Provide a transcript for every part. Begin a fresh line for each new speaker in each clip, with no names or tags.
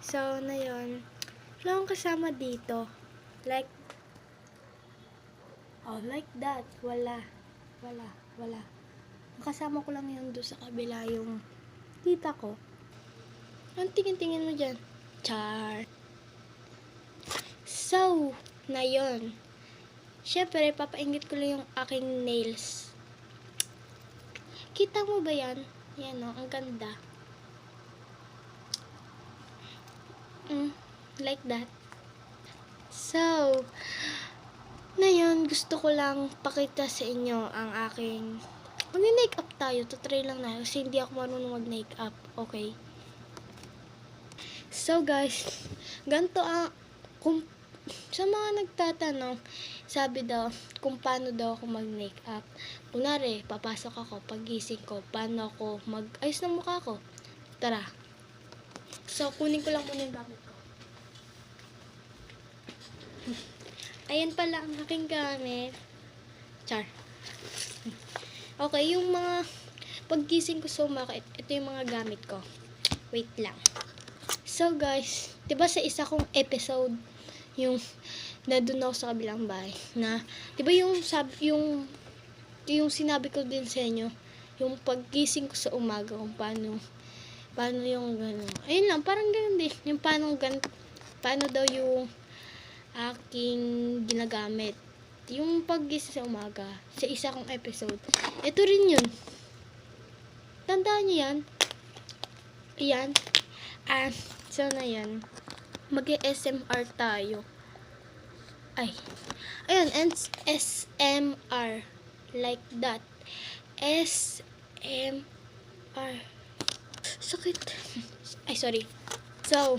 So na yun. Wala akong kasama dito. Like that. Wala. Ang kasama ko lang yun doon sa kabila yung tita ko. Ang tingin-tingin mo dyan? Char. So, na yun. Syempre, papainggit ko lang yung aking nails. Kita mo ba yan? Yan o, ang ganda. Like that. So, na yun, gusto ko lang pakita sa inyo ang aking mag-make up tayo. Try lang na kasi hindi ako marunong mag-make up. Okay? So guys, ganito ang sa mga nagtatanong, sabi daw kung paano daw ako mag-make up. Kunwari, papasok ako, pagising ko, paano ako mag-ayos ng mukha ko. Tara. So, kunin ko lang muna yung gamit ko. Ayan pala ang aking gamit. Char. Okay, yung mga paggising ko sa umaga, ito yung mga gamit ko. Wait lang. So guys, 'di ba sa isa kong episode yung nandun ako sa kabilang bahay na 'di ba yung sinabi ko din sa inyo, yung paggising ko sa umaga kung paano yung gano'n. Ayun lang, parang gano'n din. Yung paano daw yung aking ginagamit. Yung paggising sa umaga, sa isa kong episode. Ito rin yun. Tandaan niyo yan? Ayan. So na yan. Mag-SMR tayo. Ayun, SMR. Like that. SMR. Sakit. Sorry. So,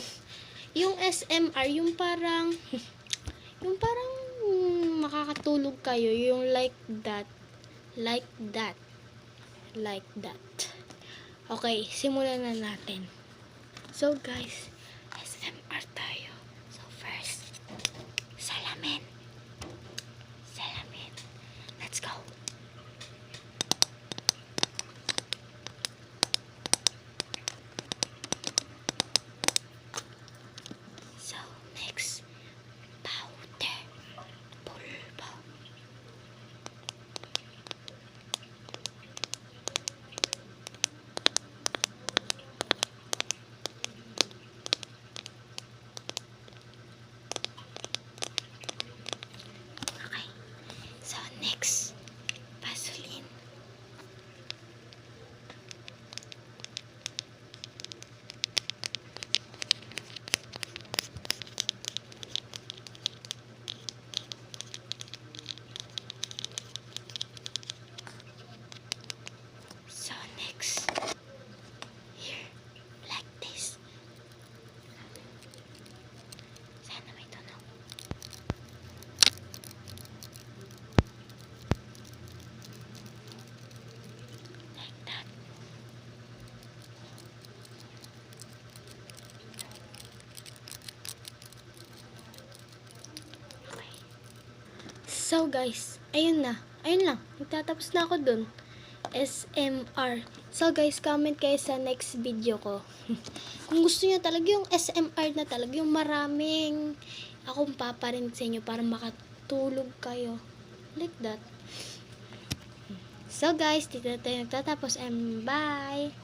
yung SMR, yung parang makakatulog kayo, yung like that. Okay, simulan na natin. So guys, SMR tayo. So first, salamin. Let's go. So next, powder. Pulbo. So next, Vaseline. So next, here, like this. Sana may tunog. Like that. Okay. So guys, ayun lang. Magtatapos na ako dun. SMR. So guys, comment kayo sa next video ko. Kung gusto niyo talaga yung SMR na talaga, yung maraming akong paparinig sa inyo para makatulog kayo. Like that. So guys, dito na tayo nagtatapos and bye!